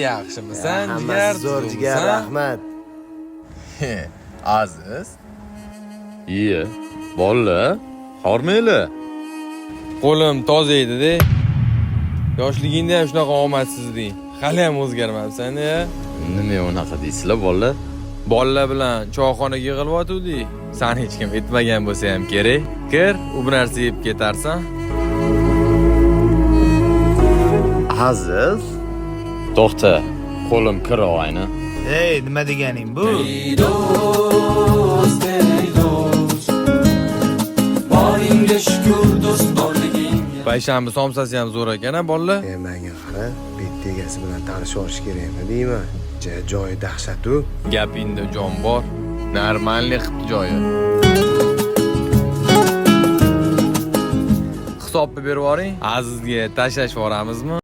Yaxshimisan? Hammasi zo'r jigar, rahmat. Aziz. Iye, bolla, hormayli. Qo'lim toza edi-da. Yoshligingda ham shunaqa omadsizding. Hali ham o'zgarmabsan-ya. Nima unaqa deysizlar, bolla? Bolalar bilan choyxonaga yig'ilib-o'tuvdik. San hech kim aytmagan bo'lsa ham kerak. Kir, u bir narsa yeb ketarsan. Aziz. To'xta, qo'lim kir oyna. Ey, nima deganing bu? Payshanba somsasi ham zo'r ekan-a, bolalar. Menga qara, bitta egasi bilan tanishib olish kerakmi deyman. Joyi dahshat-u. Gapingda jon bor. Normalniy qilibdi joyi. Hisobni berib yuboring. Azizga tashlash boramizmi?